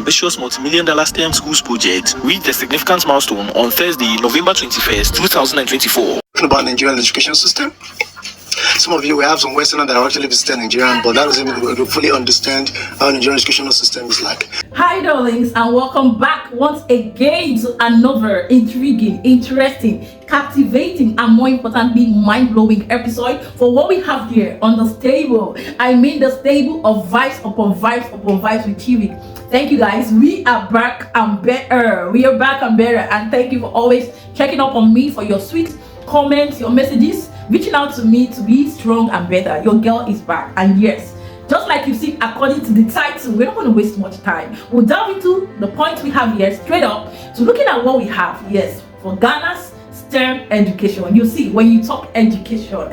ambitious multi-million-dollar STEM schools project reached a significant milestone on Thursday, November 21st, 2024. About Nigerian education system. Some of you will have some Westerners that are actually visiting Nigerian, but that doesn't mean we fully understand how Nigerian educational system is like. Hi darlings, and welcome back once again to another intriguing, interesting, captivating, and more importantly mind-blowing episode for what we have here on the stable. I mean the stable of vibes upon vibes upon vibes with Chivi. Thank you guys, we are back and better. We are back and better, and thank you for always checking up on me, for your sweet comments, your messages, reaching out to me to be strong and better. Your girl is back, and yes, just like you see according to the title, we're not going to waste much time. We'll delve into the points we have here straight up to looking at what we have. Yes, for Ghana's STEM education. You see, when you talk education,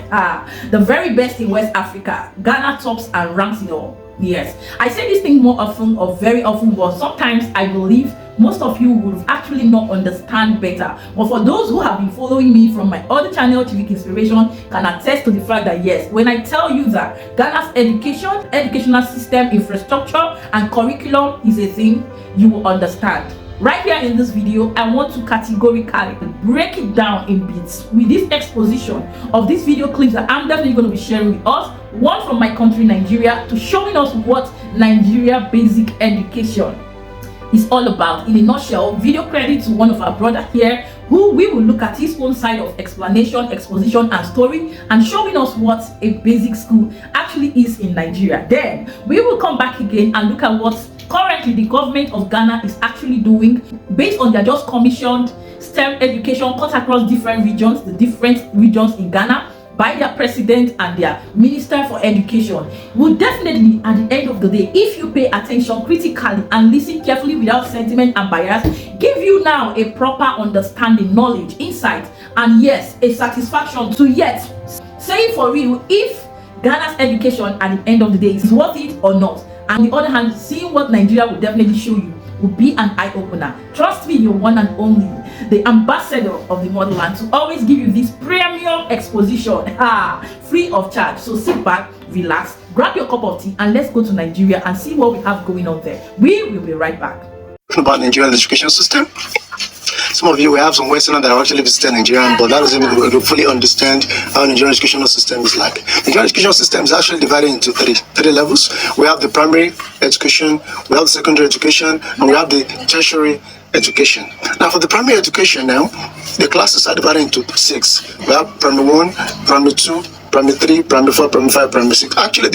the very best in West Africa, Ghana tops and ranks it all. Yes, I say this thing more often or very often, but sometimes I believe most of you would actually not understand better. But for those who have been following me from my other channel, Civic Inspiration, can attest to the fact that yes, when I tell you that Ghana's educational system, infrastructure, and curriculum is a thing, you will understand. Right here in this video, I want to categorically break it down in bits with this exposition of these video clips that I'm definitely going to be sharing with us. One from my country, Nigeria, to showing us what Nigeria basic education is all about. In a nutshell, video credit to one of our brothers here, who we will look at his own side of explanation, exposition, and story, and showing us what a basic school actually is in Nigeria. Then we will come back again and look at what currently the government of Ghana is actually doing based on their just commissioned STEM education cut across different regions, the different regions in Ghana, by their president and their minister for education. Will definitely, at the end of the day, if you pay attention critically and listen carefully without sentiment and bias, give you now a proper understanding, knowledge, insight, and yes, a satisfaction to yet saying for real if Ghana's education at the end of the day is worth it or not. And on the other hand, seeing what Nigeria will definitely show you will be an eye-opener. Trust me, you're one and only, the ambassador of the motherland, to always give you this premium exposition free of charge. So sit back, relax, grab your cup of tea, and let's go to Nigeria and see what we have going on there. We will be right back. About Nigerian education system. Some of you will have some Westerners that are actually visiting Nigerian, but that doesn't mean we fully understand how Nigerian educational system is like. Nigerian education system is actually divided into three levels. We have the primary education, we have the secondary education, and we have the tertiary education. Now for the primary education now, the classes are divided into 6. We have primary 1, primary 2, primary 3, primary 4, primary 5, primary 6. Actually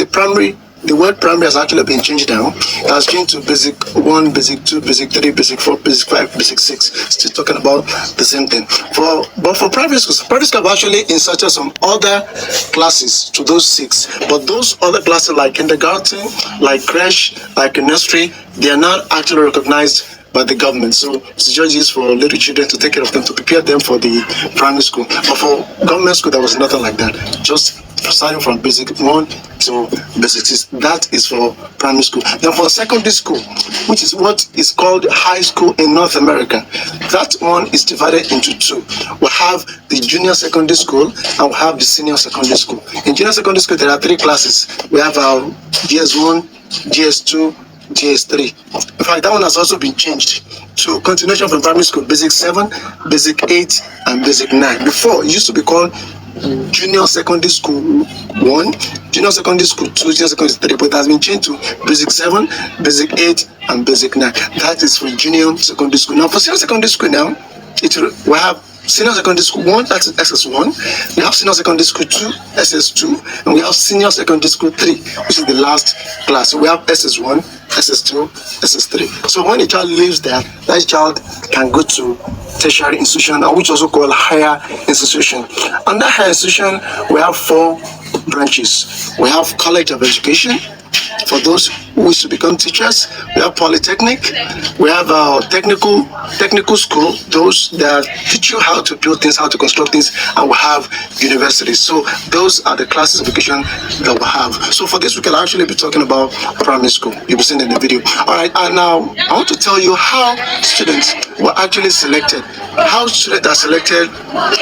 the word primary has actually been changed now. It has changed to basic 1, basic 2, basic 3, basic 4, basic 5, basic 6. Still talking about the same thing. But for private schools have actually inserted some other classes to those 6. But those other classes like kindergarten, like creche, like nursery, they are not actually recognized by the government. So it's just for little children to take care of them, to prepare them for the primary school. But for government school, there was nothing like that. Just starting from basic 1 to basic 6. That is for primary school. Then for secondary school, which is what is called high school in North America, that one is divided into 2. We have the junior secondary school and we have the senior secondary school. In junior secondary school, there are 3 classes. We have our GS1, GS2, GS3. In fact, that one has also been changed to continuation from primary school, basic 7, basic 8, and basic 9. Before, it used to be called junior secondary school 1, junior secondary school 2, junior secondary 3, but it has been changed to basic 7, basic 8, and basic 9. That is for junior secondary school. Now for senior secondary school now, we have senior secondary school 1, that's SS1. We have senior secondary school 2, SS2, and we have senior secondary school 3, which is the last class. So we have SS1, SS2, SS3. So when a child leaves there, that child can go to tertiary institution, which also called higher institution. Under higher institution, we have 4 branches. We have College of Education, for those who wish to become teachers. We have polytechnic. We have technical school, those that teach you how to build things, how to construct things, and we have universities. So those are the classes of education that we have. So for this, we can actually be talking about primary school. You'll be seeing in the video. All right, and now I want to tell you how students were actually selected. How students are selected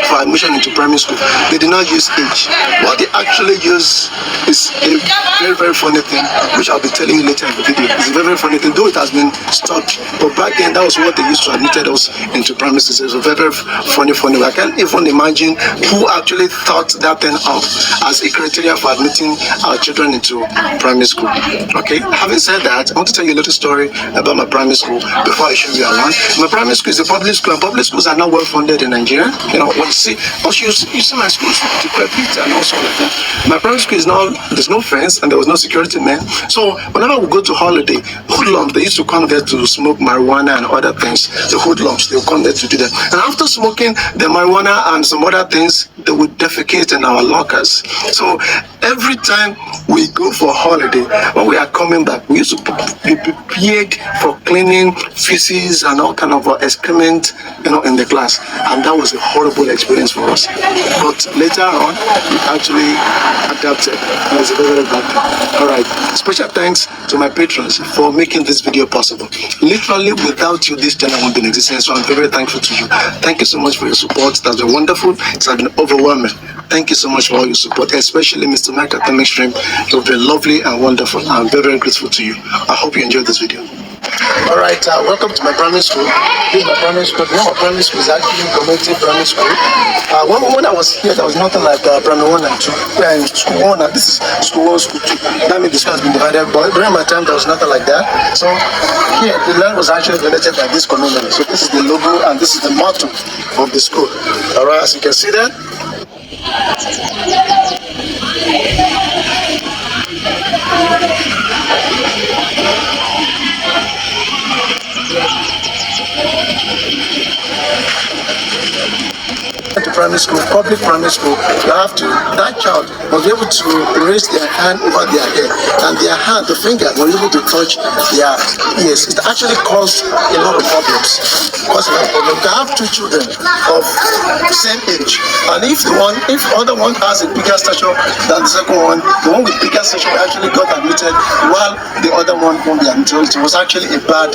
for admission into primary school. They do not use age. What they actually use is a very, very funny thing, which I'll be telling you later in the video. It's a very, very funny thing, though it has been stopped. But back then, that was what they used to admit us into primary school. It was a very, very funny. I can't even imagine who actually thought that thing up as a criteria for admitting our children into primary school. Okay, having said that, I want to tell you a little story about my primary school before I show you around. My primary school is a public school, and public schools are not well funded in Nigeria. You know, when you see my school to Pepita and also like that. My primary school is now, there's no fence and there was no security men. So whenever we go to holiday, hoodlums, they used to come there to smoke marijuana and other things. The hoodlums, they would come there to do that. And after smoking the marijuana and some other things, they would defecate in our lockers. So every time we go for holiday, when we are coming back, we used to be prepared for cleaning feces and all kind of excrement, you know, in the class. And that was a horrible experience for us. But later on, we actually adapted. It was a very, very bad thing. All right. Special thanks to my patrons for making this video possible. Literally, without you, this channel wouldn't be in existence. So I'm very, very thankful to you. Thank you so much for your support. That's been wonderful. It has been overwhelming. Thank you so much for all your support, especially Mr. Mike at the Mainstream. You've been lovely and wonderful. I'm very, very grateful to you. I hope you enjoyed this video. Alright, welcome to my primary school. This is my primary school. The name of primary school is actually Community Primary School. When I was here, there was nothing like primary 1 and 2. School 1, and this is school 1, school 2. That means the school has been divided, but during my time, there was nothing like that. So here, the land was actually donated by this community. So this is the logo and this is the motto of the school. Alright, as you can see that. To primary school, public primary school, you have to, that child must be able to raise their hand over their head, and their hand, the finger, must be able to touch their ears. It actually causes a lot of problems. You can have two children of same age, and if the other one has a bigger stature than the second one, the one with bigger stature actually got admitted, while the other one won't be admitted. It was actually a bad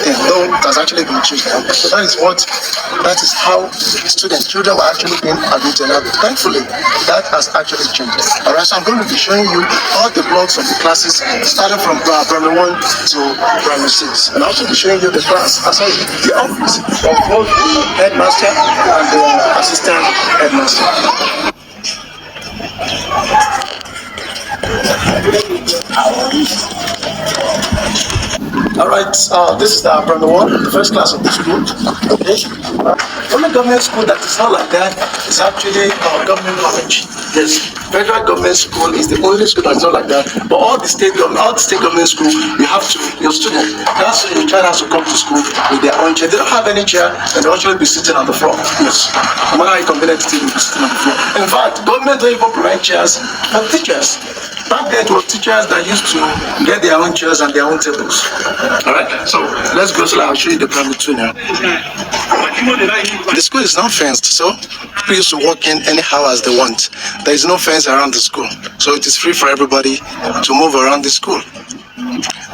thing, though it has actually been changed now. So that is how children were actually being admitted. Now, thankfully, that has actually changed. Alright, so I'm going to be showing you all the blocks of the classes, starting from primary 1 to primary 6. And I'll also be showing you the class, the office of both headmaster and the assistant headmaster. Alright, this is the primary 1, the first class of the school. Okay. Only government school that is not like that is actually government college. Yes, federal government school is the only school that is not like that. But all the state government school, your student, your child has to come to school with their own chair. They don't have any chair, and they'll actually be sitting on the floor. Yes, no matter how convenient it is, they'll be sitting on the floor. In fact, government don't even provide chairs for teachers. Back then, it was teachers that used to get their own chairs and their own tables. Alright, so let's go. So I'll show you the primary 2 now. The school is not fenced, so people used to walk in anyhow as they want. There is no fence around the school, so it is free for everybody to move around the school.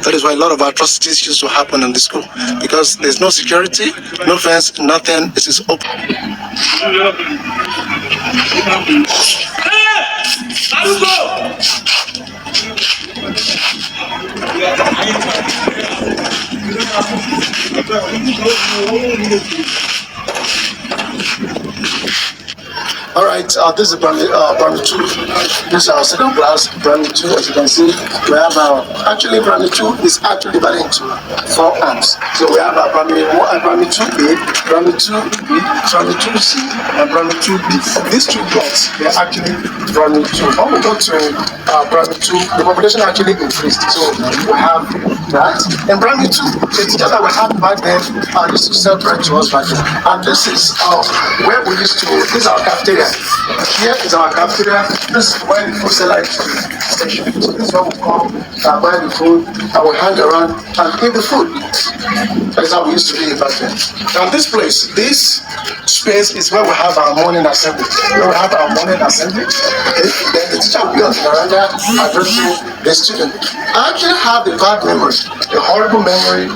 That is why a lot of atrocities used to happen in the school, because there's no security, no fence, nothing. It is open. Alright, this is primary 2. This is our second class, primary 2. As you can see, we have actually primary 2 is actually divided into 4 arms. So we have our primary 2A, primary 2B, primary 2C, and primary 2D. These 2 blocks, they are actually primary 2. When we go to primary 2, the population actually increased. So we have that. In primary 2, the teachers that we had back then used to separate to us back then. And this is where we used to, this is our cafeteria. Here is our cafeteria. This is where the food seller station. So this is where we come, buy the food, and we hang around and eat the food. That is how we used to be back then. Now this place, this space is where we have our morning assembly. Where we have our morning assembly. Okay? Then the teacher will be on the veranda addressing the student. I actually have a bad memory a horrible memory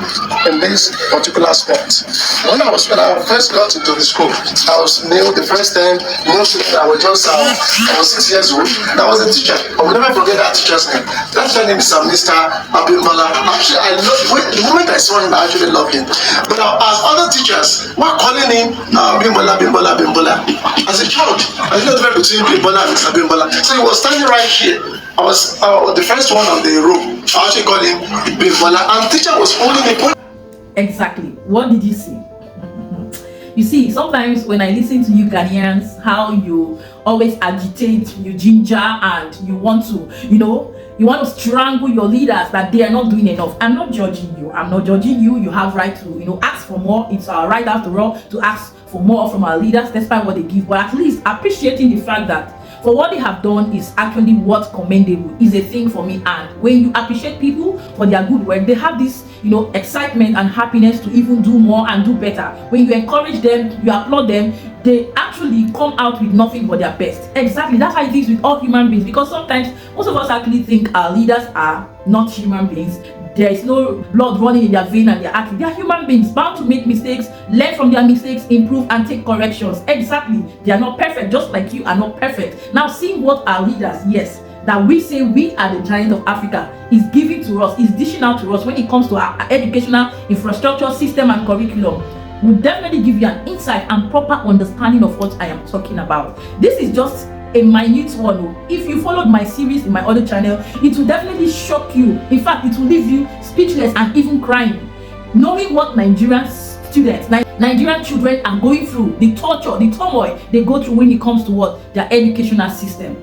in this particular spot. When I first got into the school, I was new the first time, new student. I was 6 years old. I was a teacher. I will never forget that teacher's name. That teacher's name is Mr. Abimbola. Actually, the moment I saw him, I actually loved him. But as other teachers were calling him Bimbola. As a child, I didn't know the difference between Bimbola and Mr. Bimbola. So he was standing right here. I was the first one on the row. I actually called him Bimbola, and the teacher was holding me. Exactly. What did you see? You see, sometimes when I listen to you Ghanaians, how you always agitate, you ginger, and you want to, you want to strangle your leaders that they are not doing enough. I'm not judging you. I'm not judging you. You have right to, ask for more. It's our right after all to ask for more from our leaders, despite what they give. But at least appreciating the fact that for what they have done is actually what commendable is a thing for me. And when you appreciate people for their good work, they have this, excitement and happiness to even do more and do better. When you encourage them, you applaud them, they actually come out with nothing but their best. Exactly, that's how it is with all human beings. Because sometimes most of us actually think our leaders are not human beings. There is no blood running in their vein and they're acting. They are human beings bound to make mistakes, learn from their mistakes, improve and take corrections. Exactly. They are not perfect, just like you are not perfect. Now, seeing what our leaders, yes, that we say we are the giant of Africa, is giving to us, is dishing out to us when it comes to our educational infrastructure, system and curriculum, will definitely give you an insight and proper understanding of what I am talking about. This is just a minute one. If you followed my series in my other channel, it will definitely shock you. In fact, it will leave you speechless and even crying, knowing what Nigerian students, Nigerian children are going through, the torture, the turmoil they go through when it comes to what their educational system.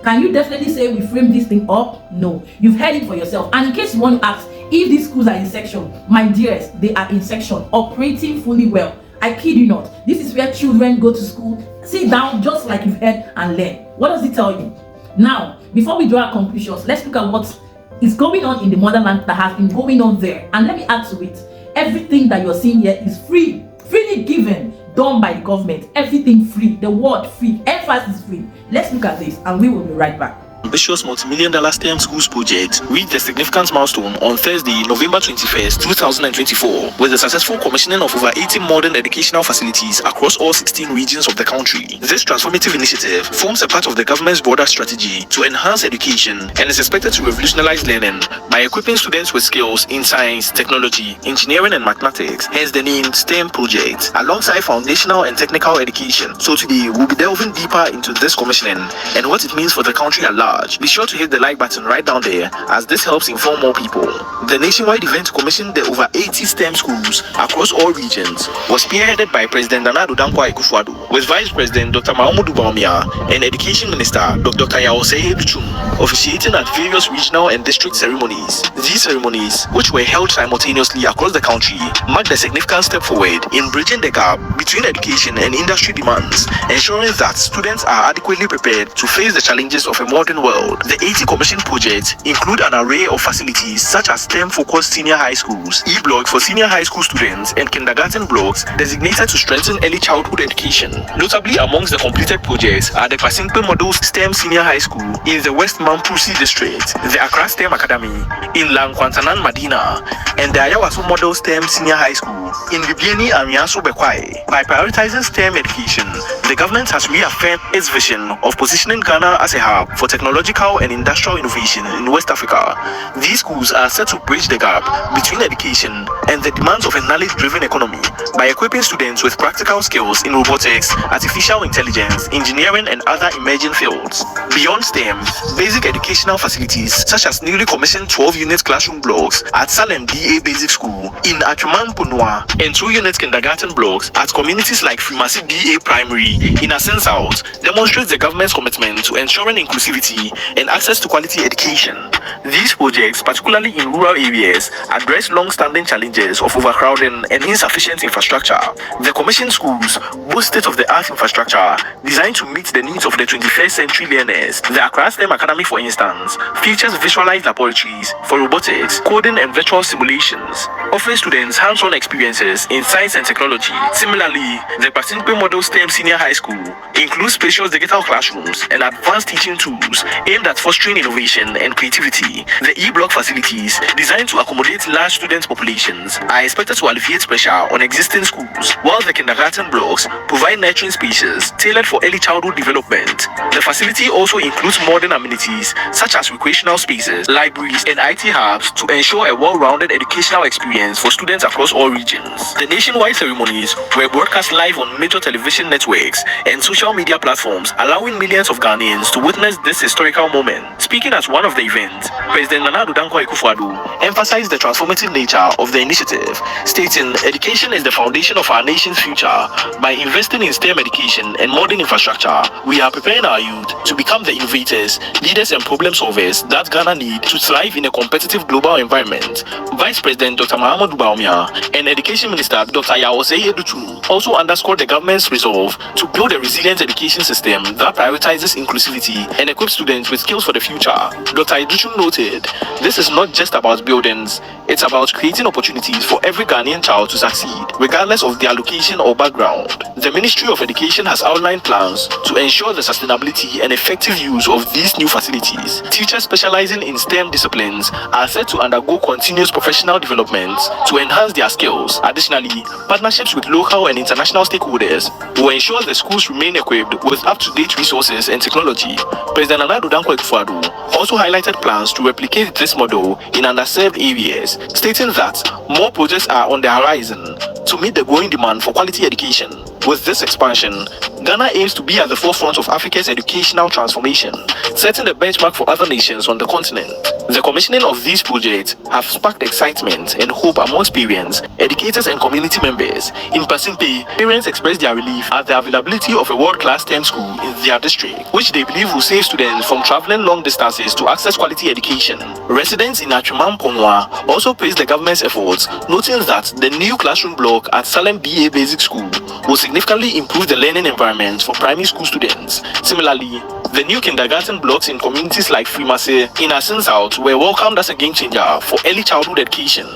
Can you definitely say we frame this thing up? No, you've heard it for yourself. And in case you want to ask if these schools are in section, my dearest, they are in section, operating fully well. I kid you not. This is where children go to school, sit down just like you've heard and learn. What does it tell you? Now, before we draw our conclusions, let's look at what is going on in the motherland that has been going on there. And let me add to it, everything that you're seeing here is free, freely given, done by the government. Everything free. The word free, emphasis free. Let's look at this and we will be right back. Ambitious multi-million-dollar STEM schools project reached a significant milestone on Thursday, November 21st, 2024, with the successful commissioning of over 80 modern educational facilities across all 16 regions of the country. This transformative initiative forms a part of the government's broader strategy to enhance education and is expected to revolutionize learning by equipping students with skills in science, technology, engineering and mathematics, hence the name STEM project, alongside foundational and technical education. So today, we'll be delving deeper into this commissioning and what it means for the country at large. Be sure to hit the like button right down there, as this helps inform more people. The nationwide event to commission the over 80 STEM schools across all regions was spearheaded by President Nana Addo Dankwa Akufo-Addo, with Vice President Dr. Mahamudu Bawumia and Education Minister Dr. Kaya Osei Duchum officiating at various regional and district ceremonies. These ceremonies, which were held simultaneously across the country, marked a significant step forward in bridging the gap between education and industry demands, ensuring that students are adequately prepared to face the challenges of a modern world. The 80 commission projects include an array of facilities such as STEM-focused senior high schools, E-block for senior high school students, and kindergarten blocks designated to strengthen early childhood education. Notably amongst the completed projects are the Kwasinkwe Model STEM Senior High School in the West Mamprusi district, the Accra STEM Academy in Lankwantanan Madina, and the Ayawaso Model STEM Senior High School in Bibiani and Miaso Bekwai. By prioritizing STEM education, the government has reaffirmed its vision of positioning Ghana as a hub for technological and industrial innovation in West Africa. These schools are set to bridge the gap between education and the demands of a knowledge-driven economy by equipping students with practical skills in robotics, artificial intelligence, engineering, and other emerging fields. Beyond STEM, basic educational facilities such as newly commissioned 12-unit classroom blocks at Salem DA Basic School in Atwaman Punwa and 2-unit kindergarten blocks at communities like Frimasi DA Primary in Asen South demonstrates the government's commitment to ensuring inclusivity and access to quality education. These projects, particularly in rural areas, address long-standing challenges of overcrowding and insufficient infrastructure. The commissioned schools boast state-of-the-art infrastructure designed to meet the needs of the 21st century learners. The Accra STEM Academy, for instance, features visualized laboratories for robotics, coding and virtual simulations. offering students hands-on experiences in science and technology. Similarly, the Pasimpe Model STEM Senior High School includes spacious digital classrooms and advanced teaching tools aimed at fostering innovation and creativity. The E-block facilities, designed to accommodate large student populations, are expected to alleviate pressure on existing schools, while the kindergarten blocks provide nurturing spaces tailored for early childhood development. The facility also includes modern amenities such as recreational spaces, libraries, and IT hubs to ensure a well-rounded educational experience for students across all regions. The nationwide ceremonies were broadcast live on major television networks and social media platforms, allowing millions of Ghanaians to witness this historical moment. Speaking at one of the events, President Nana Addo Dankwa Akufo-Addo emphasized the transformative nature of the initiative, stating, "Education is the foundation of our nation's future. By investing in STEM education and modern infrastructure, we are preparing our youth to become the innovators, leaders, and problem solvers that Ghana needs to thrive in a competitive global environment." Vice President Dr. Mahamudu Bawumia and Education Minister Dr. Yaosei Edutu also underscored the government's resolve to build a resilient education system that prioritizes inclusivity and equips students with skills for the future. Dr. Edutu noted, "This is not just about buildings, it's about creating opportunities for every Ghanaian child to succeed, regardless of their location or background." The Ministry of Education has outlined plans to ensure the sustainability and effective use of these new facilities. Teachers specializing in STEM disciplines are set to undergo continuous professional development to enhance their skills. Additionally, partnerships with local and international stakeholders will ensure the schools remain equipped with up-to-date resources and technology. President Nana Addo Dankwa Akufo-Addo also highlighted plans to replicate this model in underserved areas, stating that more projects are on the horizon to meet the growing demand for quality education. With this expansion, Ghana aims to be at the forefront of Africa's educational transformation, setting the benchmark for other nations on the continent. The commissioning of these projects have sparked excitement and hope amongst parents, educators, and community members. In Pasimpe, parents expressed their relief at the availability of a world-class STEM school in their district, which they believe will save students from traveling long distances to access quality education. Residents in Achumam Ponwa also praised the government's efforts, noting that the new classroom block at Salem BA Basic School will significantly improve the learning environment for primary school students. Similarly, the new kindergarten blocks in communities like Frimase in Asin South were welcomed as a game changer for early childhood education.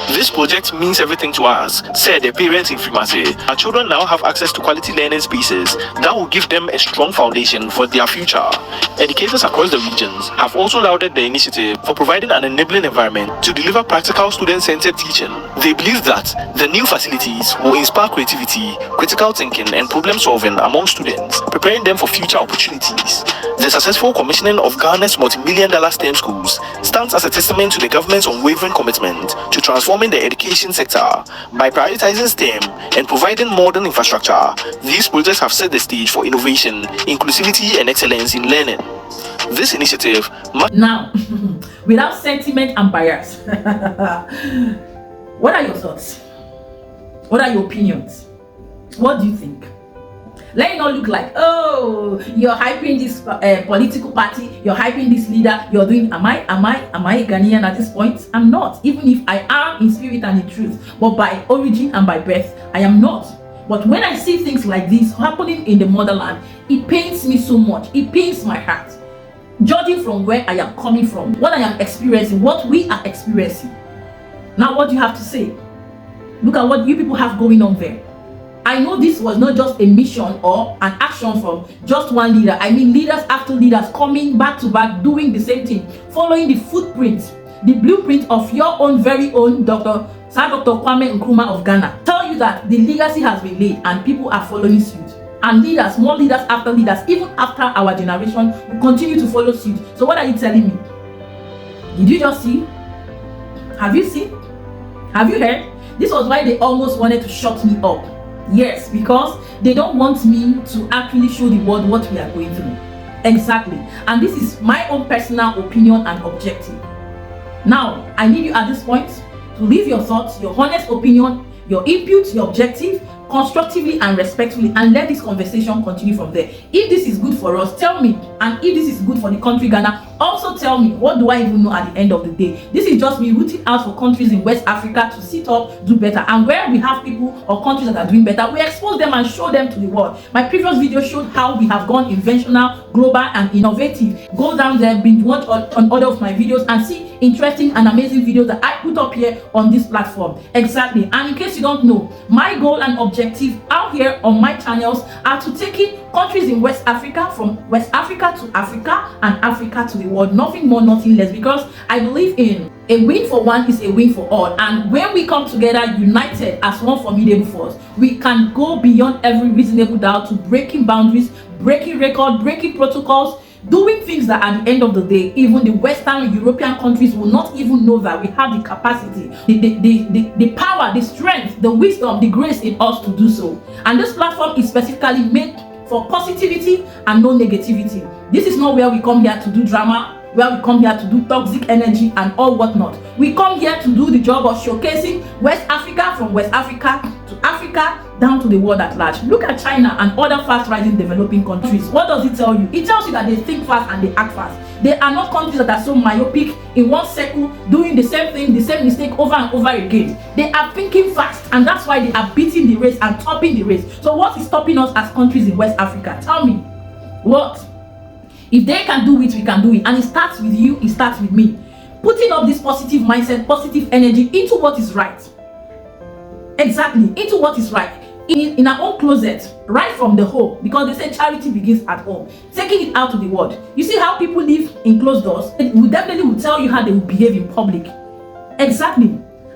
"This project means everything to us," said the parents in Frimase. "Our children now have access to quality learning spaces that will give them a strong foundation for their future." Educators across the regions have also lauded the initiative for providing an enabling environment to deliver practical student-centered teaching. They believe that the new facilities will inspire creativity, critical thinking, and problem solving among students, preparing them for future opportunities. The successful commissioning of Ghana's multi-million-dollar STEM schools stands as a testament to the government's unwavering commitment to transforming the education sector. By prioritizing STEM and providing modern infrastructure, these projects have set the stage for innovation, inclusivity, and excellence in learning. This initiative Now, without sentiment and bias, what are your thoughts? What are your opinions? What do you think? Let it not look like, oh, you're hyping this political party, you're hyping this leader, you're doing, am I a Ghanaian at this point? I'm not, even if I am in spirit and in truth, but by origin and by birth, I am not. But when I see things like this happening in the motherland, it pains me so much, it pains my heart. Judging from where I am coming from, what I am experiencing, what we are experiencing. Now, what do you have to say? Look at what you people have going on there. I know this was not just a mission or an action from just one leader. I mean leaders after leaders coming back to back, doing the same thing, following the footprint, the blueprint of your own very own Dr. Kwame Nkrumah of Ghana. Tell you that the legacy has been laid and people are following suit. And leaders, more leaders after leaders, even after our generation, will continue to follow suit. So what are you telling me? Did you just see? Have you seen? Have you heard? This was why they almost wanted to shut me up. Yes, because they don't want me to actually show the world what we are going through. Exactly. And this is my own personal opinion and objective. Now, I need you at this point to leave your thoughts, your honest opinion, your input, your objective, constructively and respectfully, and let this conversation continue from there. If this is good for us, tell me. And if this is good for the country Ghana, Also tell me, what do I even know at the end of the day? This is just me rooting out for countries in West Africa to sit up, do better. And where we have people or countries that are doing better, we expose them and show them to the world. My previous video showed how we have gone inventional, global, and innovative. Go down there, binge watch on other of my videos and see interesting and amazing videos that I put up here on this platform. Exactly. And in case you don't know, my goal and objective out here on my channels are to take in countries in West Africa, from West Africa to Africa and Africa to the world. Nothing more, nothing less, because I believe in a win for one is a win for all. And when we come together united as one formidable force, we can go beyond every reasonable doubt to breaking boundaries, breaking records, breaking protocols, doing things that at the end of the day, even the Western European countries will not even know that we have the capacity, the power, the strength, the wisdom, the grace in us to do so. And this platform is specifically made for positivity and no negativity. This is not where we come here to do drama, where we come here to do toxic energy and all whatnot. We come here to do the job of showcasing West Africa, from West Africa to Africa, down to the world at large. Look at China and other fast-rising developing countries. What does it tell you? It tells you that they think fast and they act fast. They are not countries that are so myopic in one circle, doing the same thing, the same mistake over and over again. They are thinking fast, and that's why they are beating the race and topping the race. So what is stopping us as countries in West Africa? Tell me. What? If they can do it, we can do it. And it starts with you, it starts with me. Putting up this positive mindset, positive energy into what is right. Exactly, into what is right. In our own closet, right from the home, because they say charity begins at home. Taking it out to the world. You see how people live in closed doors? It will definitely tell you how they will behave in public. Exactly.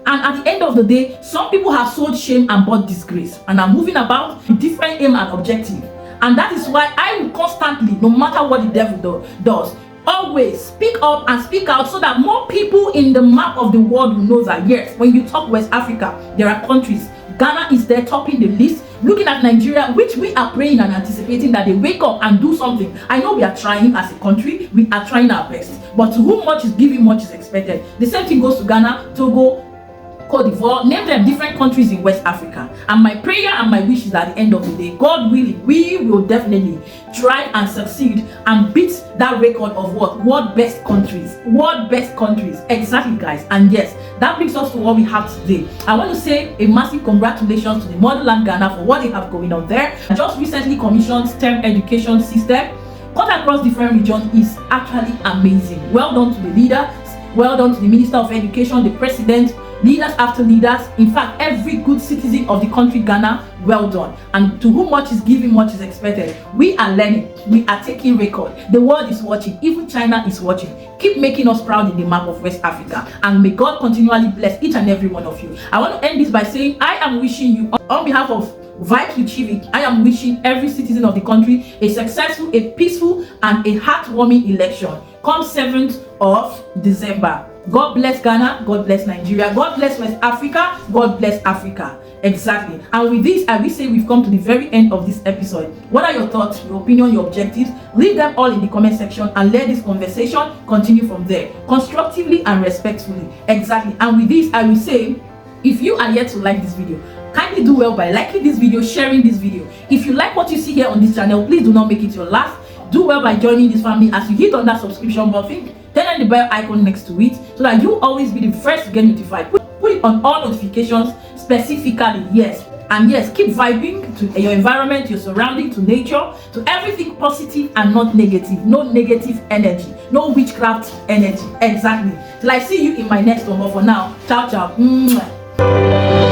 And at the end of the day, some people have sold shame and bought disgrace and are moving about with different aim and objective. And that is why I will constantly, no matter what the devil does, always speak up and speak out, so that more people in the map of the world will know that yes, when you talk West Africa, there are countries. Ghana is there topping the list. Looking at Nigeria, which we are praying and anticipating that they wake up and do something. I know we are trying as a country, we are trying our best. But to whom much is given, much is expected. The same thing goes to Ghana, Togo, Cote d'Ivoire, name them, different countries in West Africa. And my prayer and my wish is at the end of the day, God willing, we will definitely try and succeed and beat that record of what? World best countries. World best countries. Exactly, guys. And yes, that brings us to what we have today. I want to say a massive congratulations to the motherland Ghana for what they have going on there. Just recently commissioned STEM education system cut across different regions is actually amazing. Well done to the leaders. Well done to the Minister of Education, the President, leaders after leaders. In fact, every good citizen of the country Ghana, well done. And to whom much is given, much is expected. We are learning. We are taking record. The world is watching. Even China is watching. Keep making us proud in the map of West Africa. And may God continually bless each and every one of you. I want to end this by saying I am wishing you, on behalf of Vibes with Chivi, I am wishing every citizen of the country a successful, a peaceful, and a heartwarming election come 7th of December. God bless Ghana, God bless Nigeria, God bless West Africa, God bless Africa. Exactly. And with this, I will say we've come to the very end of this episode. What are your thoughts, your opinion, your objectives? Leave them all in the comment section and let this conversation continue from there, constructively and respectfully. Exactly. And with this, I will say, if you are yet to like this video, kindly do well by liking this video, sharing this video. If you like what you see here on this channel, please do not make it your last. Do well by joining this family as you hit on that subscription button. Turn on the bell icon next to it so that you always be the first to get notified. Put it on all notifications specifically, yes. And yes, keep vibing to your environment, your surrounding, to nature, to everything positive and not negative. No negative energy, no witchcraft energy. Exactly. Till I see you in my next one. But for now, ciao ciao.